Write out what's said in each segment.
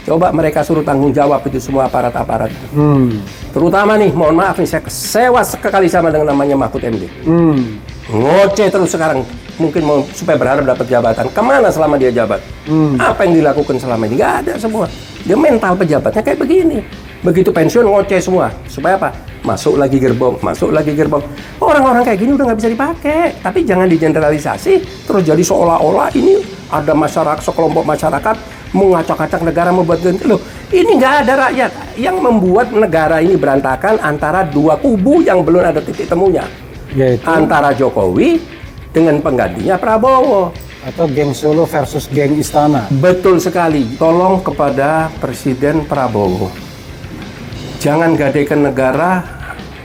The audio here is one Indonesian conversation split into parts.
Coba mereka suruh tanggung jawab itu semua aparat-aparat. Terutama nih, mohon maaf nih, saya sewa sekali sama dengan namanya Mahfud MD. Ngoceh terus sekarang, mungkin mau supaya berharap dapat jabatan. Kemana selama dia jabat? Apa yang dilakukan selama ini? Nggak ada semua. Dia mental pejabatnya kayak begini. Begitu pensiun ngoceh semua. Supaya apa? Masuk lagi gerbong, masuk lagi gerbong. Orang-orang kayak gini udah nggak bisa dipakai. Tapi jangan digeneralisasi, terus jadi seolah-olah ini ada masyarakat, sekelompok masyarakat mengacak-acak negara, membuat ganti. Loh, ini nggak ada rakyat. Yang membuat negara ini berantakan antara dua kubu yang belum ada titik temunya. Yaitu antara Jokowi dengan penggantinya Prabowo. Atau geng Solo versus geng Istana. Betul sekali. Tolong kepada Presiden Prabowo, jangan gadaikan negara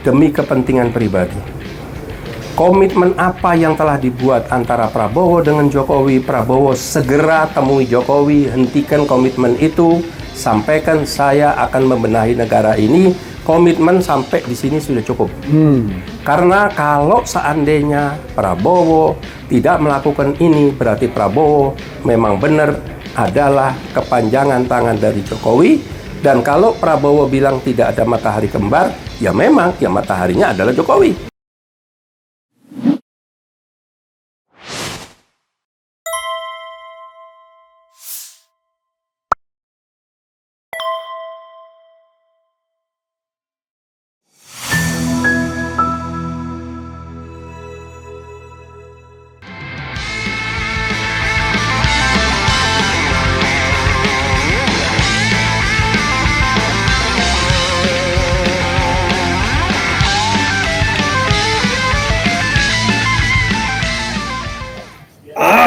demi kepentingan pribadi. Komitmen apa yang telah dibuat antara Prabowo dengan Jokowi, Prabowo segera temui Jokowi, hentikan komitmen itu, sampaikan saya akan membenahi negara ini. Komitmen sampai di sini sudah cukup. Karena kalau seandainya Prabowo tidak melakukan ini, berarti Prabowo memang benar adalah kepanjangan tangan dari Jokowi. Dan kalau Prabowo bilang tidak ada matahari kembar, ya memang ya mataharinya adalah Jokowi.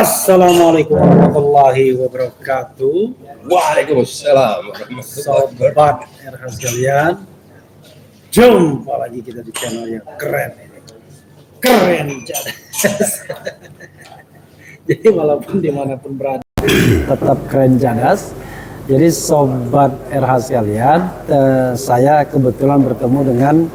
Assalamualaikum warahmatullahi wabarakatuh. Waalaikumsalam warahmatullahi wabarakatuh. Sobat RH sekalian, jumpa lagi kita di channel yang keren ini. Keren. Jadi walaupun dimanapun berada, tetap keren cadas. Jadi sobat RH sekalian, saya kebetulan bertemu dengan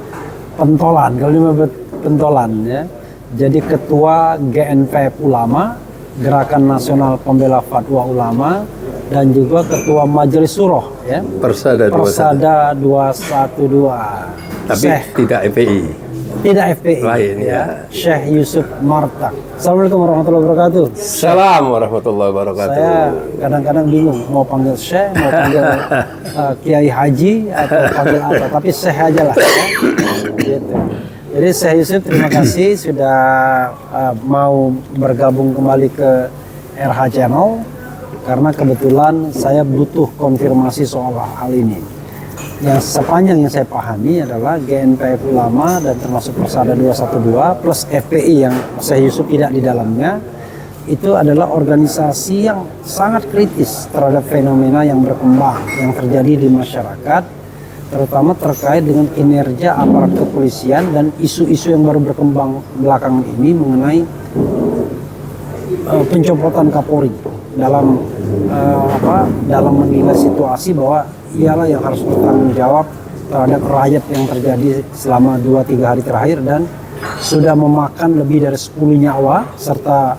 pentolan. Kalau ini pentolan ya. Jadi ketua GNPF Ulama, Gerakan Nasional Pembela Fatwa Ulama, dan juga ketua Majelis Syuro ya. Persada 212. Tapi Syekh, tidak FPI. tidak FPI. Lain ya. Syekh Yusuf Martak. Assalamualaikum warahmatullahi wabarakatuh. Assalamualaikum warahmatullahi wabarakatuh. Saya kadang-kadang bingung mau panggil Syekh, mau panggil Kiai Haji atau panggil apa, tapi Syekh aja lah ya. Gitu. Jadi Syekh Yusuf, terima kasih sudah mau bergabung kembali ke RH Channel, karena kebetulan saya butuh konfirmasi soal hal ini. Yang sepanjang yang saya pahami adalah GNPF Ulama dan termasuk Persada 212 plus FPI yang Syekh Yusuf tidak di dalamnya, itu adalah organisasi yang sangat kritis terhadap fenomena yang berkembang yang terjadi di masyarakat, terutama terkait dengan kinerja aparat kepolisian dan isu-isu yang baru berkembang belakangan ini mengenai pencopotan Kapolri dalam dalam menilai situasi bahwa ialah yang harus bertanggung jawab terhadap rakyat yang terjadi selama 2-3 hari terakhir dan sudah memakan lebih dari 10 nyawa serta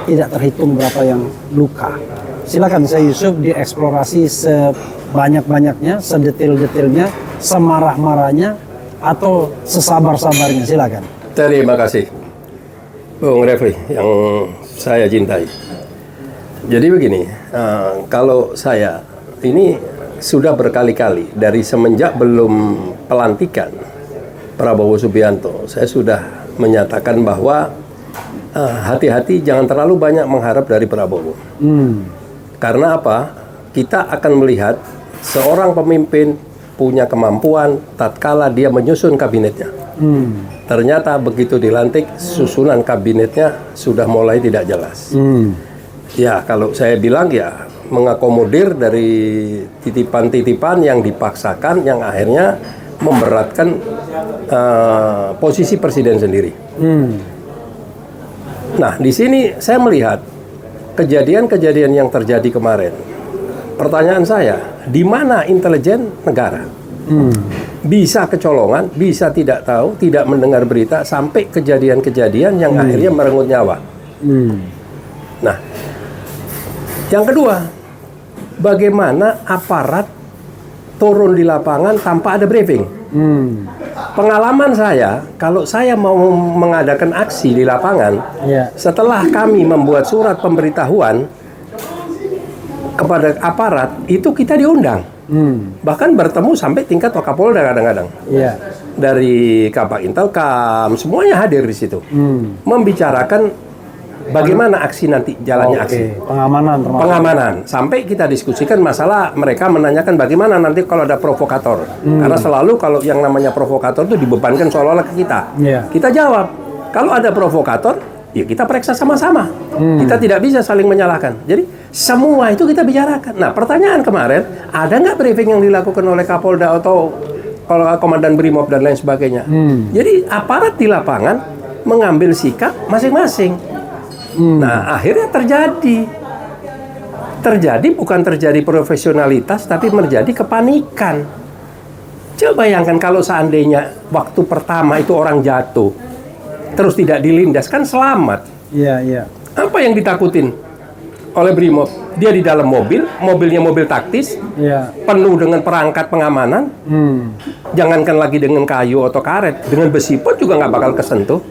tidak terhitung berapa yang luka. Silakan Syekh Yusuf dieksplorasi sebanyak-banyaknya, sedetail-detailnya, semarah-marahnya, atau sesabar-sabarnya. Silakan. Terima kasih, Bung Refli yang saya cintai. Jadi begini, kalau saya ini sudah berkali-kali dari semenjak belum pelantikan Prabowo Subianto, saya sudah menyatakan bahwa hati-hati, jangan terlalu banyak mengharap dari Prabowo. Karena apa? Kita akan melihat seorang pemimpin punya kemampuan tatkala dia menyusun kabinetnya. Ternyata begitu dilantik, susunan kabinetnya sudah mulai tidak jelas. Ya, kalau saya bilang ya mengakomodir dari titipan-titipan yang dipaksakan, yang akhirnya memberatkan posisi presiden sendiri. Nah, di sini saya melihat kejadian-kejadian yang terjadi kemarin. Pertanyaan saya, di mana intelijen negara? Bisa kecolongan, bisa tidak tahu, tidak mendengar berita, sampai kejadian-kejadian yang akhirnya merenggut nyawa. Nah, yang kedua, bagaimana aparat turun di lapangan tanpa ada briefing. Pengalaman saya, kalau saya mau mengadakan aksi di lapangan, setelah kami membuat surat pemberitahuan kepada aparat, itu kita diundang. Bahkan bertemu sampai tingkat Wakapolda kadang-kadang. Dari Kabak Intelkam, semuanya hadir di situ. Membicarakan bagaimana aksi nanti, jalannya aksi. Pengamanan. Sampai kita diskusikan masalah mereka menanyakan bagaimana nanti kalau ada provokator. Karena selalu kalau yang namanya provokator itu dibebankan seolah-olah ke kita. Kita jawab, kalau ada provokator, ya kita periksa sama-sama. Kita tidak bisa saling menyalahkan. Jadi semua itu kita bicarakan. Nah, pertanyaan kemarin, ada nggak briefing yang dilakukan oleh Kapolda atau Komandan Brimob dan lain sebagainya? Jadi aparat di lapangan mengambil sikap masing-masing. Nah, akhirnya bukan terjadi profesionalitas, tapi menjadi kepanikan. Coba bayangkan kalau seandainya waktu pertama itu orang jatuh, terus tidak dilindas, kan selamat. Apa yang ditakutin oleh Brimob? Dia di dalam mobilnya mobil taktis, penuh dengan perangkat pengamanan. Jangankan lagi dengan kayu atau karet, dengan besi pun juga nggak bakal kesentuh.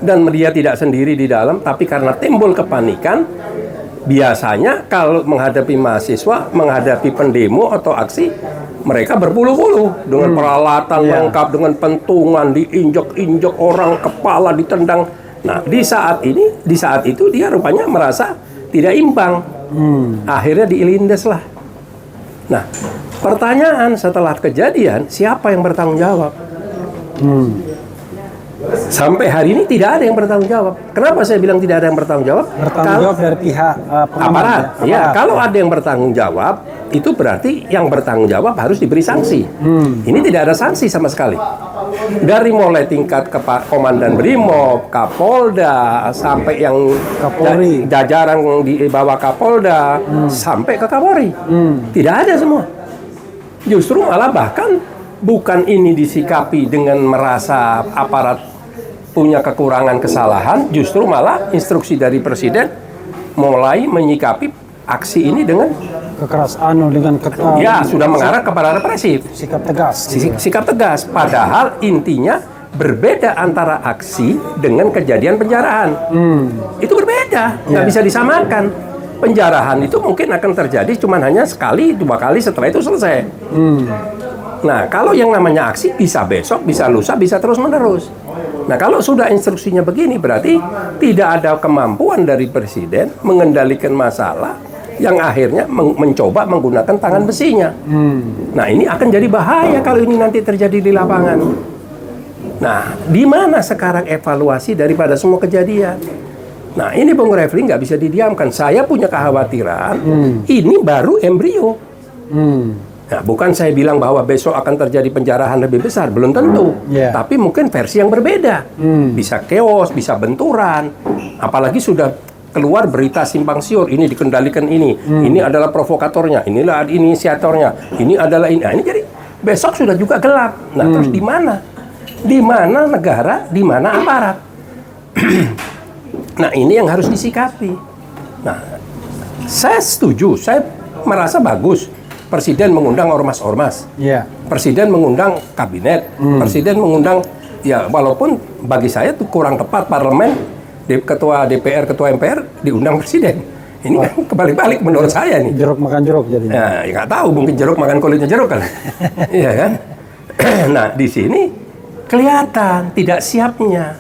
Dan dia tidak sendiri di dalam, tapi karena timbul kepanikan, biasanya kalau menghadapi mahasiswa, menghadapi pendemo atau aksi, mereka berpuluh-puluh dengan peralatan lengkap, dengan pentungan, diinjak-injak orang, kepala ditendang. Nah, di saat itu dia rupanya merasa tidak imbang. Akhirnya diilindas lah. Nah, pertanyaan setelah kejadian, siapa yang bertanggung jawab? Sampai hari ini tidak ada yang bertanggung jawab. Kenapa saya bilang tidak ada yang bertanggung jawab? Bertanggung jawab dari pihak aparat. Ya, kalau ada yang bertanggung jawab, itu berarti yang bertanggung jawab harus diberi sanksi. Ini tidak ada sanksi sama sekali. Dari mulai tingkat Komandan Brimob, Kapolda, sampai yang jajaran di bawah Kapolda, sampai ke Kapolri. Tidak ada semua. Justru malah bahkan bukan ini disikapi dengan merasa aparat punya kekurangan kesalahan, justru malah instruksi dari Presiden mulai menyikapi aksi ini dengan sudah mengarah kepada represif. Sikap tegas. Padahal intinya berbeda antara aksi dengan kejadian penjarahan. Itu berbeda, nggak bisa disamakan. Penjarahan itu mungkin akan terjadi cuman hanya sekali, 2 kali, setelah itu selesai. Nah, kalau yang namanya aksi bisa besok, bisa lusa, bisa terus-menerus. Nah, kalau sudah instruksinya begini, berarti tidak ada kemampuan dari Presiden mengendalikan masalah yang akhirnya mencoba menggunakan tangan besinya. Nah, ini akan jadi bahaya kalau ini nanti terjadi di lapangan. Nah, di mana sekarang evaluasi daripada semua kejadian? Nah, ini Bung Refli nggak bisa didiamkan. Saya punya kekhawatiran, ini baru embrio. Nah, bukan saya bilang bahwa besok akan terjadi penjarahan lebih besar, belum tentu. Tapi mungkin versi yang berbeda. Bisa chaos, bisa benturan. Apalagi sudah keluar berita simpang siur, ini dikendalikan ini. Ini adalah provokatornya, inilah inisiatornya, ini adalah ini. Nah, ini jadi besok sudah juga gelap. Nah, terus di mana? Di mana negara, di mana aparat? Nah, ini yang harus disikapi. Nah, saya setuju, saya merasa bagus Presiden mengundang ormas-ormas. Presiden mengundang kabinet. Presiden mengundang, ya walaupun bagi saya itu kurang tepat parlemen, ketua DPR, ketua MPR diundang Presiden. Ini kan kebalik-balik menurut saya nih. Jeruk makan jeruk jadinya. Nah, ya nggak tahu, mungkin jeruk makan kulitnya jeruk kan. Iya kan? Nah, di sini kelihatan tidak siapnya.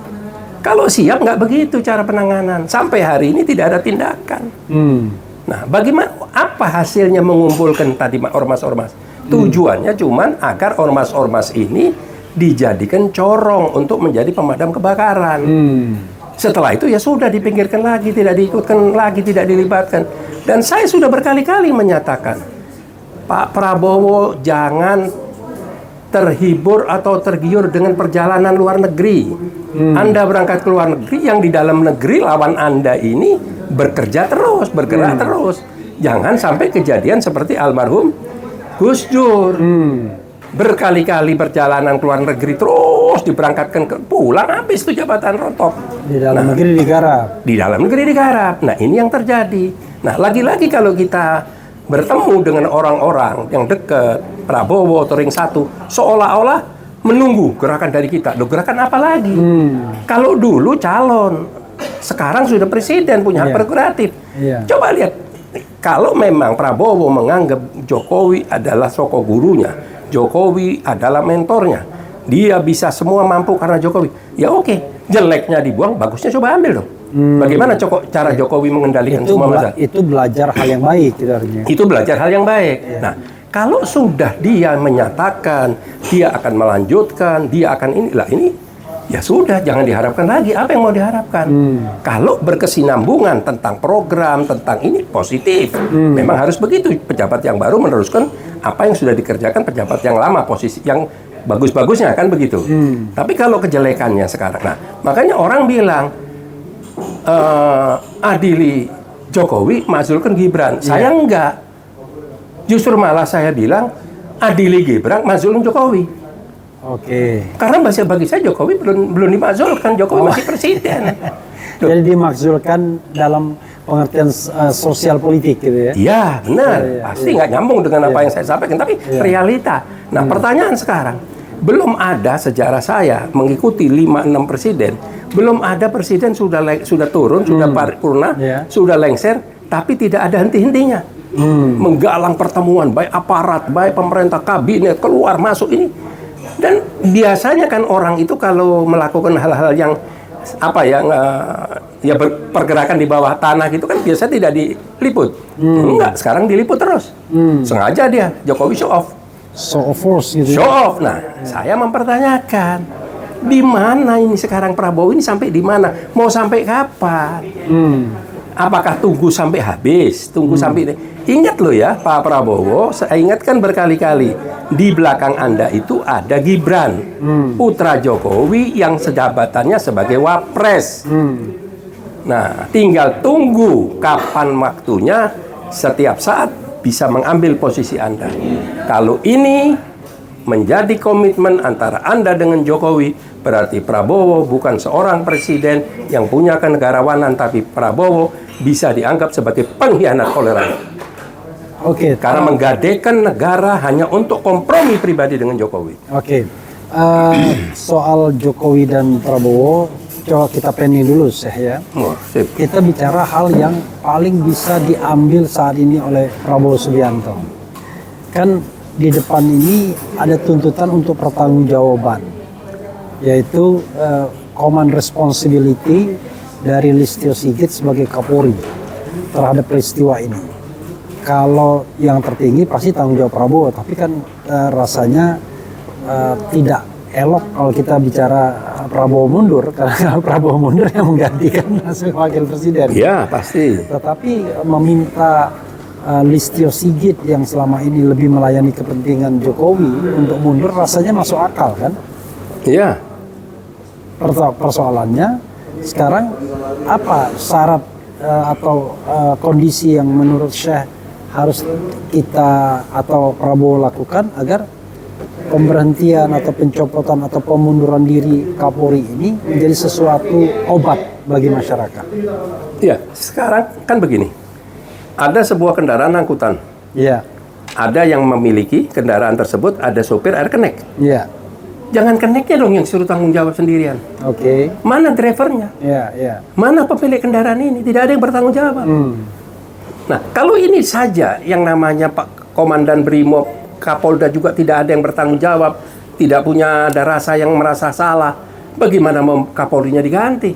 Kalau siap nggak begitu cara penanganan. Sampai hari ini tidak ada tindakan. Nah, bagaimana, apa hasilnya mengumpulkan tadi ormas-ormas? Tujuannya cuman agar ormas-ormas ini dijadikan corong untuk menjadi pemadam kebakaran. Setelah itu ya sudah dipinggirkan lagi, tidak diikutkan lagi, tidak dilibatkan. Dan saya sudah berkali-kali menyatakan, Pak Prabowo jangan terhibur atau tergiur dengan perjalanan luar negeri. Anda berangkat ke luar negeri, yang di dalam negeri lawan Anda ini bekerja terus, bergerak terus. Jangan sampai kejadian seperti almarhum Gus Dur. Berkali-kali perjalanan ke luar negeri terus diberangkatkan pulang habis itu jabatan rontok. Di dalam negeri digarap. Di dalam negeri digarap. Nah, ini yang terjadi. Nah, lagi-lagi kalau kita bertemu dengan orang-orang yang dekat Prabowo atau ring 1 seolah-olah menunggu gerakan dari kita. Loh, gerakan apa lagi? Kalau dulu calon, sekarang sudah presiden punya hak prerogatif. Coba lihat, kalau memang Prabowo menganggap Jokowi adalah sosok gurunya, Jokowi adalah mentornya, dia bisa semua mampu karena Jokowi, ya oke. Jeleknya dibuang, bagusnya coba ambil dong. Bagaimana cara Jokowi mengendalikan semua masalah? Itu belajar hal yang baik gitu artinya. Itu belajar hal yang baik. Nah, kalau sudah dia menyatakan dia akan melanjutkan, dia akan ini ya sudah, jangan diharapkan lagi. Apa yang mau diharapkan? Kalau berkesinambungan tentang program, tentang ini positif, memang harus begitu. Pejabat yang baru meneruskan apa yang sudah dikerjakan pejabat yang lama, posisi yang bagus-bagusnya kan begitu. Tapi kalau kejelekannya sekarang, nah makanya orang bilang adili Jokowi, mazulkan Gibran. Saya enggak. Justru malah saya bilang adili Gibran, mazulkan Jokowi. Oke. Karena bagi saya Jokowi belum dimazulkan, Jokowi masih presiden. Jadi dimakzulkan dalam pengertian sosial politik gitu ya? Iya, benar. Pasti nggak nyambung dengan apa yang saya sampaikan, tapi realita. Nah, pertanyaan sekarang, belum ada sejarah saya mengikuti 5-6 presiden, belum ada presiden sudah turun, sudah paripurna, sudah lengser, tapi tidak ada henti-hentinya. Menggalang pertemuan, baik aparat, baik pemerintah, kabinet, keluar, masuk ini. Dan biasanya kan orang itu kalau melakukan hal-hal yang pergerakan di bawah tanah gitu kan biasa tidak diliput. Enggak, sekarang diliput terus. Sengaja dia, Jokowi show off. Show of force gitu. Show off. Nah, saya mempertanyakan, di mana ini sekarang Prabowo ini sampai di mana? Mau sampai kapan? Apakah tunggu sampai habis? Tunggu sampai ingat loh ya, Pak Prabowo, saya ingatkan berkali-kali, di belakang Anda itu ada Gibran, putra Jokowi yang sejabatannya sebagai wapres. Nah, tinggal tunggu kapan waktunya, setiap saat bisa mengambil posisi Anda. Kalau ini menjadi komitmen antara Anda dengan Jokowi, berarti Prabowo bukan seorang presiden yang punya kenegarawanan, tapi Prabowo bisa dianggap sebagai pengkhianat toleran. Oke. Karena menggadekan negara hanya untuk kompromi pribadi dengan Jokowi. Oke. Soal Jokowi dan Prabowo, coba kita pending dulu, ya. Sip. Kita bicara hal yang paling bisa diambil saat ini oleh Prabowo Subianto. Kan di depan ini ada tuntutan untuk pertanggungjawaban, yaitu command responsibility dari Listio Sigit sebagai Kapolri terhadap peristiwa ini. Kalau yang tertinggi pasti tanggung jawab Prabowo, tapi kan rasanya tidak elok kalau kita bicara Prabowo mundur, karena Prabowo mundur yang menggantikan wakil presiden. Ya, pasti. Tetapi meminta Listio Sigit yang selama ini lebih melayani kepentingan Jokowi untuk mundur rasanya masuk akal kan? Iya. Persoalannya sekarang apa syarat atau kondisi yang menurut Syekh harus kita atau Prabowo lakukan agar pemberhentian atau pencopotan atau pemunduran diri Kapolri ini menjadi sesuatu obat bagi masyarakat? Iya, sekarang kan begini. Ada sebuah kendaraan angkutan. Iya. Ada yang memiliki kendaraan tersebut, ada sopir, ada kenek. Iya. Jangan keneknya dong yang suruh tanggung jawab sendirian. Oke. Mana drivernya? Iya, iya. Mana pemilik kendaraan ini? Tidak ada yang bertanggung jawab. Nah, kalau ini saja yang namanya Pak Komandan Brimob, Kapolda juga tidak ada yang bertanggung jawab, tidak punya ada rasa yang merasa salah, bagaimana mau Kapolrinya diganti?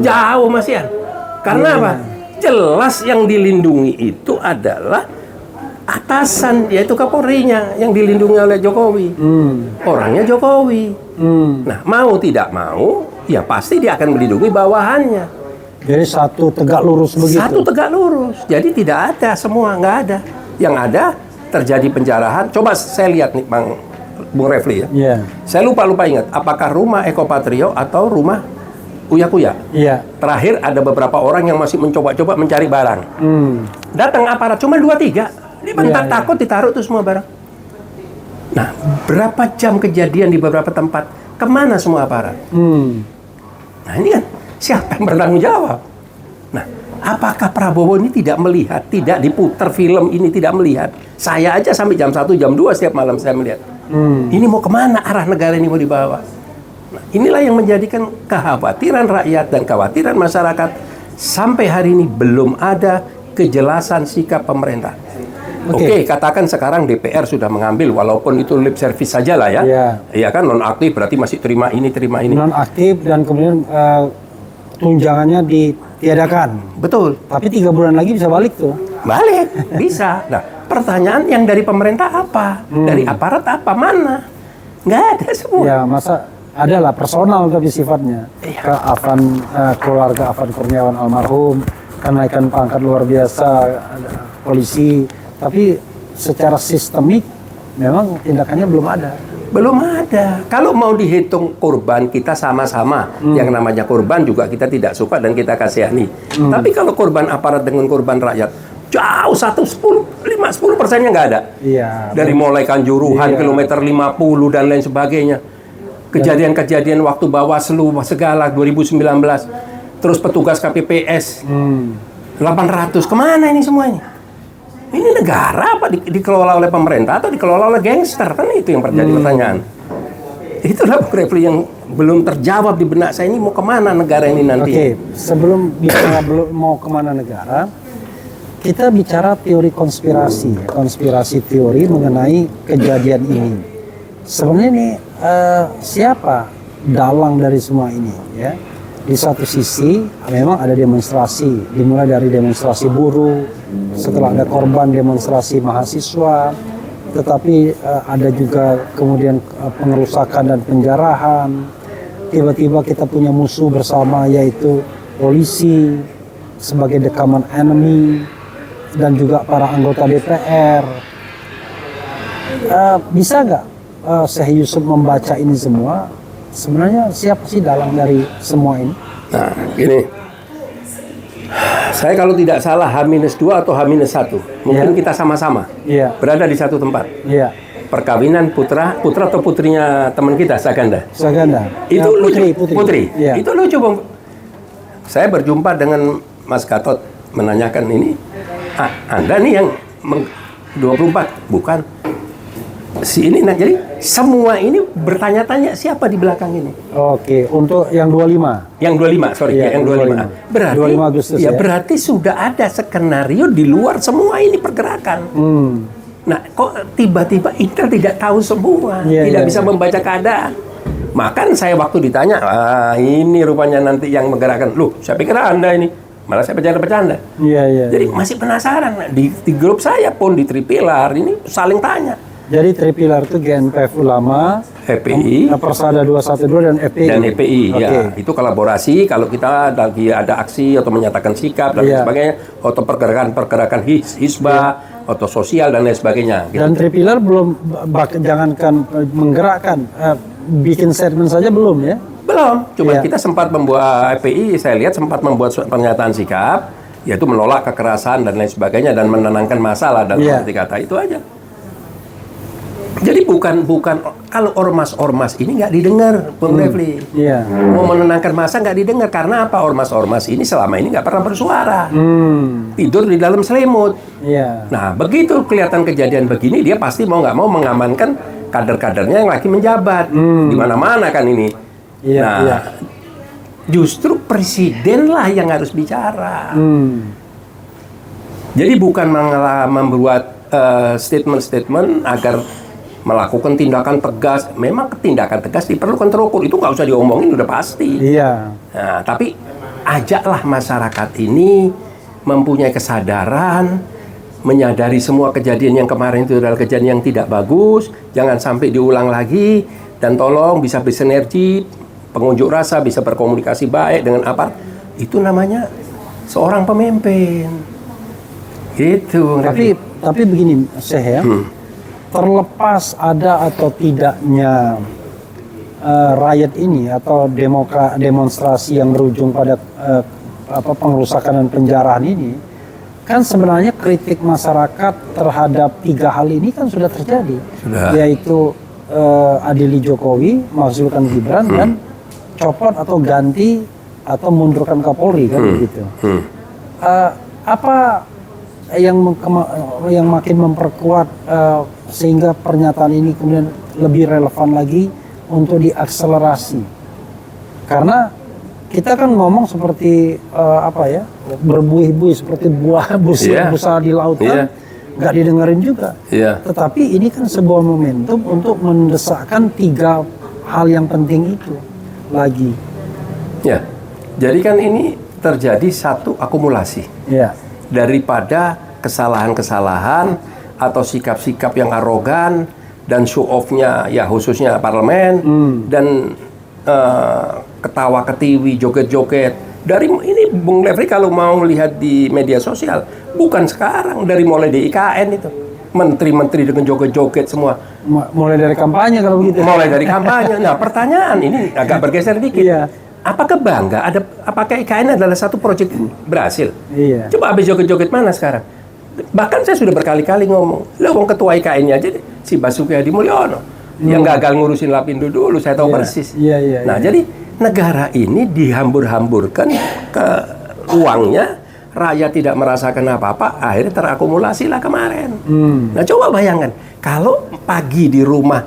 Jauh, Mas Ian. Karena apa? Jelas yang dilindungi itu adalah atasan, yaitu Kapolrinya yang dilindungi oleh Jokowi. Orangnya Jokowi. Nah, mau tidak mau, ya pasti dia akan melindungi bawahannya. Jadi satu tegak lurus begitu? Satu tegak lurus. Jadi tidak ada semua, nggak ada. Yang ada terjadi penjarahan. Coba saya lihat nih, Bung Refli ya. Yeah. Saya lupa ingat, apakah rumah Eko Patrio atau rumah Uya Kuya? Iya. Terakhir ada beberapa orang yang masih mencoba-coba mencari barang. Datang aparat cuma 2-3. Dibentak takut ditaruh tuh semua barang. Nah, berapa jam kejadian di beberapa tempat? Kemana semua aparat? Nah, ini kan siapa yang bertanggung jawab? Nah, Apakah Prabowo ini tidak melihat, tidak diputar film ini, tidak melihat? Saya aja sampai jam 1, jam 2 setiap malam saya melihat. Ini mau kemana arah negara ini mau dibawa? Nah, inilah yang menjadikan kekhawatiran rakyat dan kekhawatiran masyarakat. Sampai hari ini belum ada kejelasan sikap pemerintah. Oke, katakan sekarang DPR sudah mengambil, walaupun itu lip service saja lah ya. Iya kan, non-aktif berarti masih terima ini. Non-aktif dan kemudian tunjangannya ditiadakan. Betul. Tapi 3 bulan lagi bisa balik tuh. Balik, bisa. Nah, pertanyaan yang dari pemerintah apa? Dari aparat apa? Mana? Nggak ada semua. Ya, masa adalah personal tapi sifatnya. Ke keluarga Afan Kurniawan almarhum, kenaikan pangkat luar biasa polisi. Tapi secara sistemik memang tindakannya belum ada. Belum ada. Kalau mau dihitung korban kita sama-sama, yang namanya korban juga kita tidak suka dan kita kasihani. Tapi kalau korban aparat dengan korban rakyat, jauh 10%-nya nggak ada. Iya. Dari mulai Kanjuruhan, kilometer 50 dan lain sebagainya. Kejadian-kejadian waktu Bawaslu segala 2019. Terus petugas KPPS 800. Kemana ini semua ini? Ini negara apa dikelola oleh pemerintah atau dikelola oleh gangster? Kan itu yang terjadi pertanyaan. Itulah Bung Refli yang belum terjawab di benak saya, ini mau kemana negara ini nanti. Oke, sebelum bicara mau kemana negara, kita bicara teori konspirasi teori mengenai kejadian ini. Sebenarnya ini siapa dalang dari semua ini ya? Di satu sisi memang ada demonstrasi, dimulai dari demonstrasi buruh, setelah ada korban demonstrasi mahasiswa, tetapi ada juga kemudian pengerusakan dan penjarahan. Tiba-tiba kita punya musuh bersama yaitu polisi sebagai the common enemy dan juga para anggota DPR. Bisa nggak Syekh Yusuf membaca ini semua? Sebenarnya siapa sih dalang dari semua ini? Nah, gini. Saya kalau tidak salah H-2 atau H-1. Mungkin kita sama-sama berada di satu tempat. Perkawinan putra atau putrinya teman kita, Saganda. Itu lucu. Putri. Itu lucu, Bang. Saya berjumpa dengan Mas Gatot menanyakan ini. Anda nih yang 24, bukan? Si ini, nah jadi semua ini bertanya-tanya siapa di belakang ini. Oke, untuk yang 25. Yang 25, sorry, yang 25. Berarti 25 Agustus ya. Berarti sudah ada skenario di luar semua ini pergerakan. Nah, kok tiba-tiba Intel tidak tahu semua, tidak bisa membaca keadaan. Makan saya waktu ditanya, ini rupanya nanti yang menggerakkan. Loh, saya pikir Anda ini. Malah saya bercanda-bercanda. Jadi masih penasaran. Di grup saya pun di Tripilar ini saling tanya. Jadi Tripilar itu GNPF Ulama, FPI, Persada 212 dan FPI. Dan FPI, ya. Itu kolaborasi kalau kita lagi ada aksi atau menyatakan sikap dan sebagainya, atau pergerakan Hisbah, atau sosial dan lain sebagainya. Dan Tripilar belum, jangankan menggerakkan, bikin statement saja belum ya? Belum, cuma kita sempat membuat FPI, saya lihat sempat membuat pernyataan sikap, yaitu menolak kekerasan dan lain sebagainya dan menenangkan masalah dan seperti kata itu aja. Jadi bukan kalau ormas-ormas ini nggak didengar, Bung Refli. Mau menenangkan massa nggak didengar karena apa? Ormas-ormas ini selama ini nggak pernah bersuara, tidur di dalam selimut. Nah begitu kelihatan kejadian begini, dia pasti mau nggak mau mengamankan kader-kadernya yang lagi menjabat di mana-mana kan ini. Justru presiden lah yang harus bicara. Jadi bukan membuat statement-statement agar melakukan tindakan tegas. Memang tindakan tegas diperlukan terukur, itu nggak usah diomongin, udah pasti. Nah, tapi ajaklah masyarakat ini mempunyai kesadaran, menyadari semua kejadian yang kemarin itu adalah kejadian yang tidak bagus, jangan sampai diulang lagi, dan tolong bisa bersinergi, pengunjuk rasa bisa berkomunikasi baik dengan apa, itu namanya seorang pemimpin. Gitu. Tapi begini, Syekh ya. Terlepas ada atau tidaknya riot ini atau demonstrasi yang berujung pada pengerusakan dan penjarahan ini, kan sebenarnya kritik masyarakat terhadap 3 hal ini kan sudah terjadi, yaitu adili Jokowi, menghasilkan Gibran, dan copot atau ganti atau mundurkan Kapolri kan begitu. apa yang makin memperkuat sehingga pernyataan ini kemudian lebih relevan lagi untuk diakselerasi? Karena kita kan ngomong seperti berbuih-buih seperti buah busa di lautan, nggak didengerin juga. Tetapi ini kan sebuah momentum untuk mendesakkan 3 hal yang penting itu lagi. Ya, jadi kan ini terjadi satu akumulasi. Daripada kesalahan-kesalahan atau sikap-sikap yang arogan dan show off-nya ya khususnya parlemen dan ketawa ketiwi, joget-joget. Dari ini Bung Refli kalau mau lihat di media sosial, bukan sekarang, dari mulai di IKN itu. Menteri-menteri dengan joget-joget semua. Mulai dari kampanye kalau begitu. Mulai dari kampanye. Nah, pertanyaan ini agak bergeser dikit. Apakah bangga? Apakah IKN adalah satu proyek berhasil? Coba habis joget-joget mana sekarang? Bahkan saya sudah berkali-kali ngomong, ketua IKN-nya aja si Basuki Hadi Mulyono. Yang gagal ngurusin Lapindo dulu, saya tahu persis. Nah, jadi negara ini dihambur-hamburkan ke uangnya, rakyat tidak merasakan apa-apa, akhirnya terakumulasilah kemarin. Nah, coba bayangkan, kalau pagi di rumah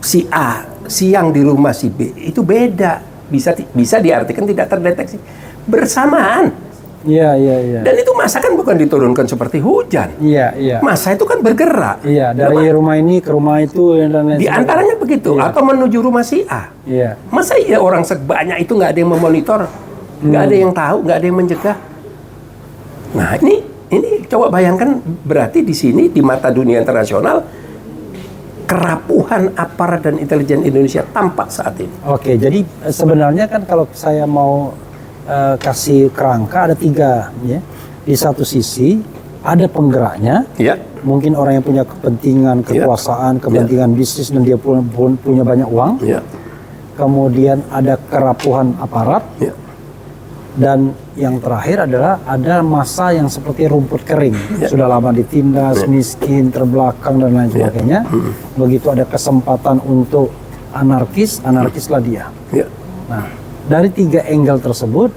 si A, siang di rumah si B, itu beda. Bisa diartikan tidak terdeteksi bersamaan. Dan itu masa kan bukan diturunkan seperti hujan. Masa itu kan bergerak. Dari rumah ini ke rumah itu dan lain di antaranya begitu, atau menuju rumah si A. Masa iya orang sebanyak itu nggak ada yang memonitor, nggak ada yang tahu, nggak ada yang mencegah. Nah, ini coba bayangkan, berarti di sini di mata dunia internasional kerapuhan aparat dan intelijen Indonesia tampak saat ini. Oke, jadi sebenarnya kan kalau saya mau kasih kerangka ada 3 ya. Di satu sisi ada penggeraknya, mungkin orang yang punya kepentingan, kekuasaan, kepentingan bisnis dan dia punya banyak uang. Kemudian ada kerapuhan aparat. Dan yang terakhir adalah ada massa yang seperti rumput kering, sudah lama ditindas, miskin, terbelakang dan lain sebagainya. Begitu ada kesempatan untuk anarkislah dia. Nah, dari 3 angle tersebut,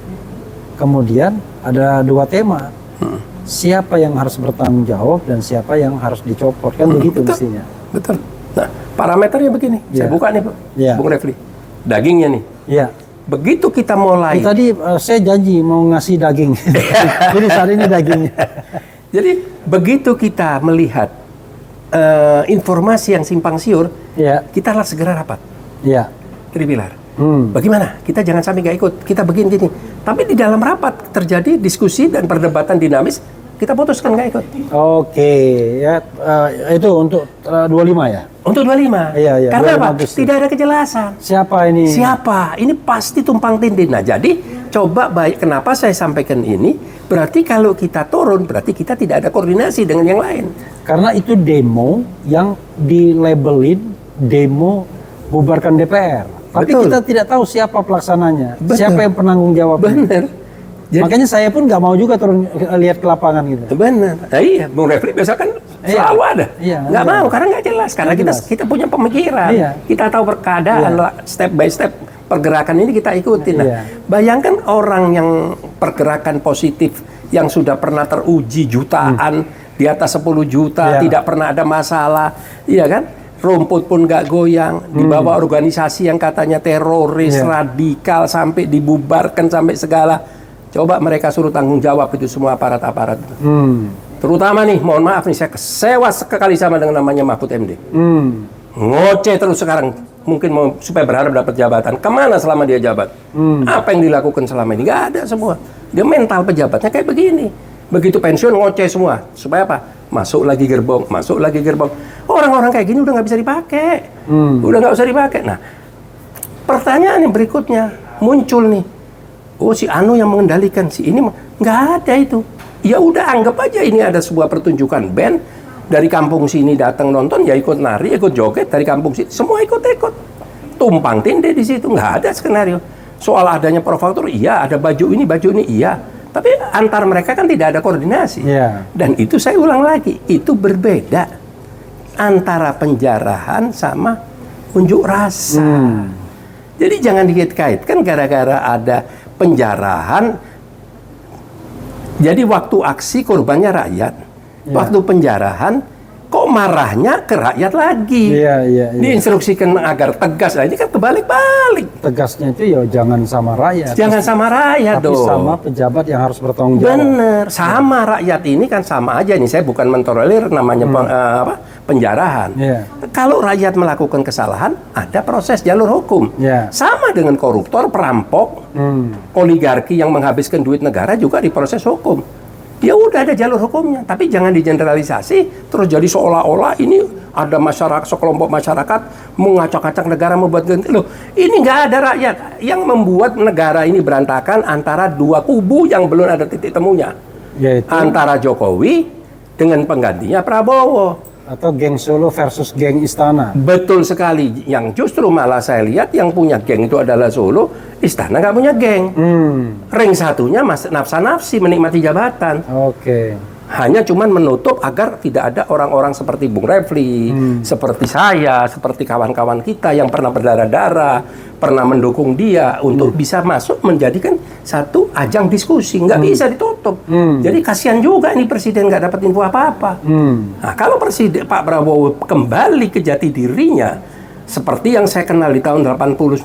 kemudian ada 2 tema. Siapa yang harus bertanggung jawab dan siapa yang harus dicopot, kan begitu mestinya. Betul. Nah, parameternya begini, saya buka nih, Bung Refli. Dagingnya nih. Begitu kita mulai. Tadi saya janji mau ngasih daging. Jadi saat ini dagingnya. Jadi begitu kita melihat informasi yang simpang siur, kita harus segera rapat. Tripilar. Bagaimana? Kita jangan sampai nggak ikut. Kita begini gini. Tapi di dalam rapat terjadi diskusi dan perdebatan dinamis. Kita putuskan nggak ikut. Oke, ya itu untuk 25 ya? Untuk 25. Karena apa? Tidak ada kejelasan. Siapa ini? Siapa? Ini pasti tumpang tindih. Nah, jadi coba kenapa saya sampaikan ini? Berarti kalau kita turun, berarti kita tidak ada koordinasi dengan yang lain. Karena itu demo yang dilabelin demo bubarkan DPR. Tapi kita tidak tahu siapa pelaksananya, siapa yang penanggung jawabnya. Jadi, makanya saya pun nggak mau juga turun lihat ke lapangan gitu. Nah, iya, Bung Refli biasa kan selalu ada. Nggak mau karena nggak jelas. Karena kita punya pemikiran. Kita tahu keadaan step by step pergerakan ini kita ikutin. Nah, bayangkan orang yang pergerakan positif yang sudah pernah teruji jutaan di atas 10 juta, tidak pernah ada masalah, iya kan? Rumput pun nggak goyang, dibawa organisasi yang katanya teroris, radikal, sampai dibubarkan sampai segala. Coba mereka suruh tanggung jawab itu semua aparat-aparat. Terutama nih, mohon maaf nih, saya kecewa sekali sama dengan namanya Mahfud MD. Ngoceh terus sekarang, mungkin mau supaya berharap dapat jabatan. Kemana selama dia jabat? Apa yang dilakukan selama ini? Nggak ada semua. Dia mental pejabatnya kayak begini. Begitu pensiun ngoceh semua. Supaya apa? Masuk lagi gerbong, masuk lagi gerbong. Orang-orang kayak gini udah nggak bisa dipakai. Udah nggak usah dipakai. Nah, pertanyaan yang berikutnya muncul nih. Oh, si Anu yang mengendalikan, si ini nggak ada itu. Ya udah, anggap aja ini ada sebuah pertunjukan band dari kampung sini datang nonton, ya ikut nari, ikut joget dari kampung sini, semua ikut-ikut. Tumpang tindih di situ, nggak ada skenario. Soal adanya provoktor, iya, ada baju ini, iya. Tapi antar mereka kan tidak ada koordinasi. Dan itu saya ulang lagi, itu berbeda antara penjarahan sama unjuk rasa. Jadi jangan dikait-kaitkan gara-gara ada penjarahan Jadi waktu aksi korbannya rakyat, waktu penjarahan kok marahnya ke rakyat lagi. Iya. Diinstruksikan agar tegas. Nah, ini kan kebalik-balik. Tegasnya itu ya jangan sama rakyat. Jangan sama rakyat tapi dong. sama pejabat yang harus bertanggung jawab. Bener, sama rakyat ini kan sama aja nih. Saya bukan mentolerir namanya penjarahan. Iya. Kalau rakyat melakukan kesalahan, ada proses jalur hukum. Iya. Sama dengan koruptor, perampok, oligarki yang menghabiskan duit negara juga diproses hukum. Ya udah ada jalur hukumnya, tapi jangan digeneralisasi terus jadi seolah-olah ini ada masyarakat, sekelompok masyarakat mengacak-acak negara membuat ganti. Loh, ini nggak ada rakyat yang membuat negara ini berantakan antara dua kubu yang belum ada titik temunya. Yaitu Antara Jokowi dengan penggantinya Prabowo. atau geng Solo versus geng Istana. Betul sekali. Yang justru malah saya lihat yang punya geng itu adalah Solo, Istana nggak punya geng. Ring satunya nafsa-nafsi menikmati jabatan. Oke. Hanya cuman menutup agar tidak ada orang-orang seperti Bung Refli, seperti saya, seperti kawan-kawan kita yang pernah berdarah-darah, pernah mendukung dia untuk bisa masuk menjadikan satu ajang diskusi. Nggak bisa ditutup. Jadi kasihan juga ini presiden nggak dapat info apa-apa. Nah, kalau presiden Pak Prabowo kembali ke jati dirinya, seperti yang saya kenal di tahun 80-90,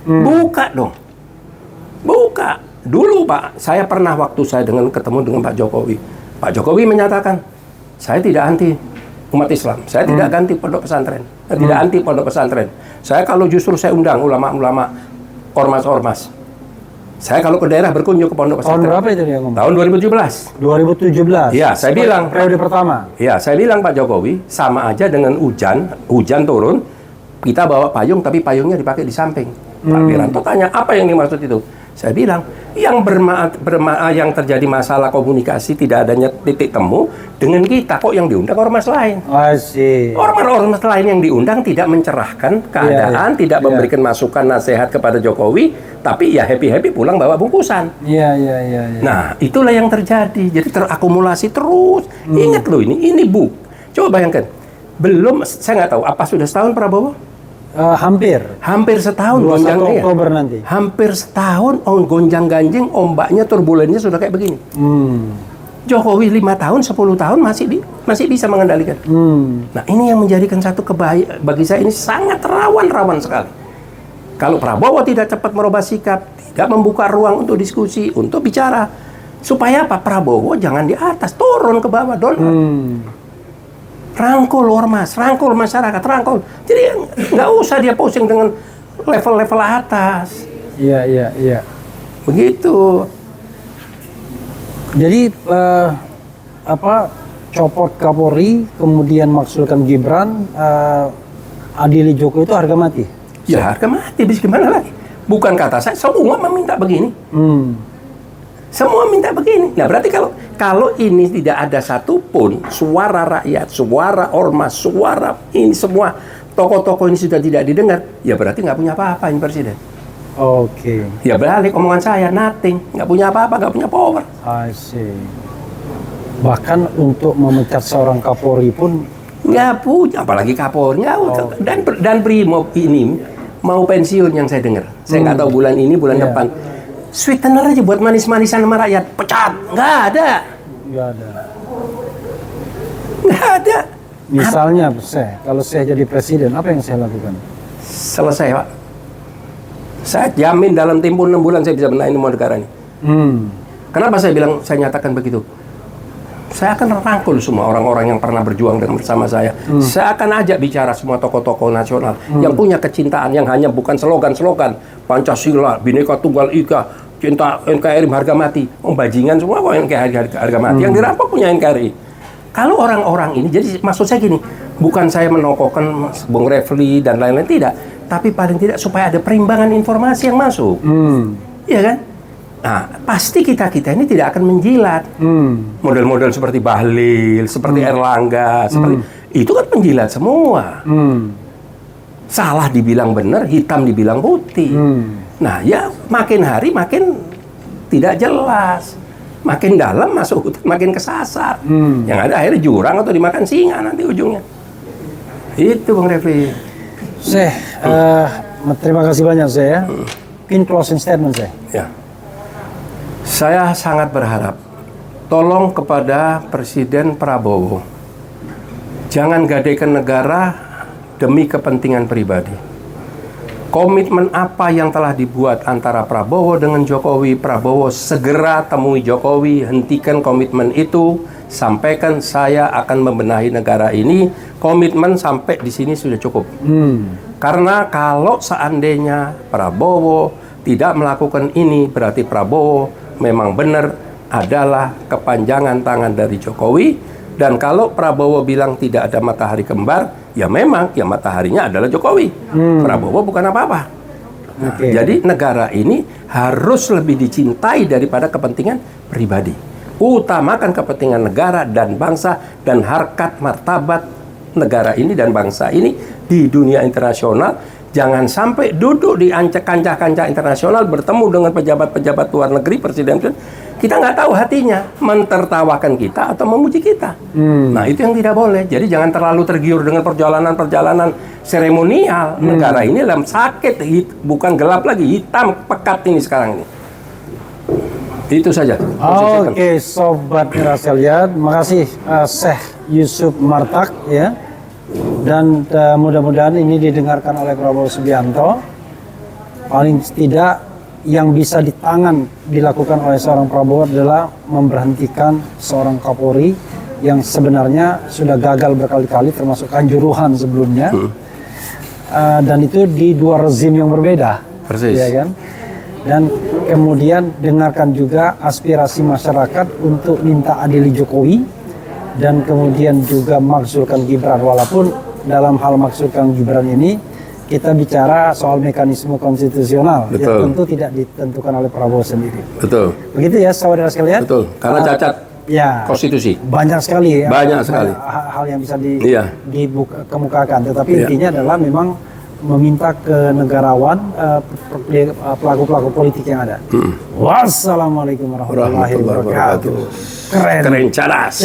buka dong. Buka. Dulu Pak, saya pernah waktu saya ketemu dengan Pak Jokowi. Pak Jokowi menyatakan, saya tidak anti umat Islam. Saya tidak ganti pondok pesantren. Tidak anti pondok pesantren. Saya kalau justru saya undang ulama-ulama, ormas-ormas. Saya kalau ke daerah berkunjung ke pondok pesantren. Tahun berapa itu dia ngomong? Tahun 2017. 2017. Ya, saya bilang. Periode pertama. Ya, saya bilang Pak Jokowi, sama aja dengan hujan turun, kita bawa payung, tapi payungnya dipakai di samping. Pak Wiranto tanya, apa yang dimaksud itu? Saya bilang, yang yang terjadi masalah komunikasi tidak adanya titik temu dengan kita, kok yang diundang ormas lain. Asik. Ormas lain yang diundang tidak mencerahkan keadaan, tidak memberikan masukan nasihat kepada Jokowi, tapi ya happy-happy pulang bawa bungkusan. Iya. Nah, itulah yang terjadi. Jadi terakumulasi terus. Ingat loh ini coba bayangkan. Belum, saya nggak tahu, apa sudah setahun Prabowo? Hampir setahun 21 gonjang Oktober nanti. Hampir setahun gonjang-ganjing, ombaknya, turbulennya sudah kayak begini. Jokowi 5 tahun, 10 tahun masih bisa mengendalikan. Nah, ini yang menjadikan satu bagi saya ini sangat rawan sekali. Kalau Prabowo tidak cepat merubah sikap, tidak membuka ruang untuk diskusi, untuk bicara, supaya apa? Prabowo jangan di atas, turun ke bawah, rangkul ormas, rangkul masyarakat, rangkul. Jadi nggak usah dia pusing dengan level-level atas. Iya. Begitu. Jadi copot Kapolri, kemudian maksulkan Gibran, adili Jokowi itu harga mati. Ya harga mati, bisa gimana lagi? Bukan kata saya, semua meminta begini. Semua minta begini. Nah, berarti kalau ini tidak ada satupun suara rakyat, suara ormas, suara ini semua tokoh-tokoh ini sudah tidak didengar, ya berarti nggak punya apa-apa ini presiden. Oke. Ya balik omongan saya, nothing, nggak punya apa-apa, nggak punya power. I see. Bahkan untuk memecat seorang Kapolri pun nggak punya, apalagi Kapolri. Dan Brimob ini mau pensiun yang saya dengar. Saya nggak tahu bulan ini, bulan depan. Sweetener aja buat manis-manisan sama rakyat, pecat, nggak ada. Misalnya, kalau saya jadi presiden, apa yang saya lakukan? Selesai, Pak. Saya jamin dalam tempo 6 bulan saya bisa benahin semua negara ini. Kenapa saya nyatakan begitu? Saya akan rangkul semua orang-orang yang pernah berjuang bersama saya. Saya akan ajak bicara semua tokoh-tokoh nasional yang punya kecintaan, yang hanya bukan slogan-slogan Pancasila, Bhinneka Tunggal Ika, cinta NKRI harga mati. Bajingan semua kok NKRI harga mati. Yang dirampok punya NKRI. Kalau orang-orang ini, jadi maksud saya gini, bukan saya menokohkan Bung Refli dan lain-lain, tidak. Tapi paling tidak supaya ada perimbangan informasi yang masuk. Iya kan? Nah, pasti kita ini tidak akan menjilat. Model-model seperti Bahlil, seperti Erlangga, seperti itu kan penjilat semua. Salah dibilang benar, hitam dibilang putih. Nah, ya makin hari makin tidak jelas. Makin dalam masuk hutan makin kesasar. Yang ada akhirnya jurang atau dimakan singa nanti ujungnya. Itu Bang Refli. Terima kasih banyak ya. Mungkin closing statement saya. Ya. Saya sangat berharap, tolong kepada Presiden Prabowo, jangan gadaikan negara demi kepentingan pribadi. Komitmen apa yang telah dibuat antara Prabowo dengan Jokowi, Prabowo segera temui Jokowi, hentikan komitmen itu, sampaikan saya akan membenahi negara ini, komitmen sampai di sini sudah cukup. Karena kalau seandainya Prabowo tidak melakukan ini, berarti Prabowo memang benar adalah kepanjangan tangan dari Jokowi. Dan kalau Prabowo bilang tidak ada matahari kembar, ya memang ya mataharinya adalah Jokowi. Prabowo bukan apa-apa. Nah, jadi negara ini harus lebih dicintai daripada kepentingan pribadi. Utamakan kepentingan negara dan bangsa dan harkat martabat negara ini dan bangsa ini di dunia internasional. Jangan sampai duduk di kancah-kancah internasional bertemu dengan pejabat-pejabat luar negeri, presiden, kita nggak tahu hatinya mentertawakan kita atau memuji kita. Nah, itu yang tidak boleh. Jadi jangan terlalu tergiur dengan perjalanan seremonial. Negara ini dalam sakit, bukan gelap lagi, hitam pekat ini sekarang ini. Itu saja. Oke, Sobat Miraseliat, makasih Syekh Yusuf Martak ya. Dan mudah-mudahan ini didengarkan oleh Prabowo Subianto. Paling tidak yang bisa dilakukan oleh seorang Prabowo adalah memberhentikan seorang Kapolri yang sebenarnya sudah gagal berkali-kali, termasuk Kanjuruhan sebelumnya. Dan itu di dua rezim yang berbeda. Persis. Ya kan? Dan kemudian dengarkan juga aspirasi masyarakat untuk minta adili Jokowi. Dan kemudian juga makzulkan Gibran, walaupun dalam hal makzulkan Gibran ini kita bicara soal mekanisme konstitusional yang tentu tidak ditentukan oleh Prabowo sendiri. Betul. Begitu ya saudara sekalian. Betul. Karena cacat konstitusi. Banyak sekali sekali hal yang bisa dikemukakan. Tetapi intinya adalah memang meminta ke negarawan, pelaku-pelaku politik yang ada. Wassalamualaikum warahmatullahi wabarakatuh. Keren. Cadas.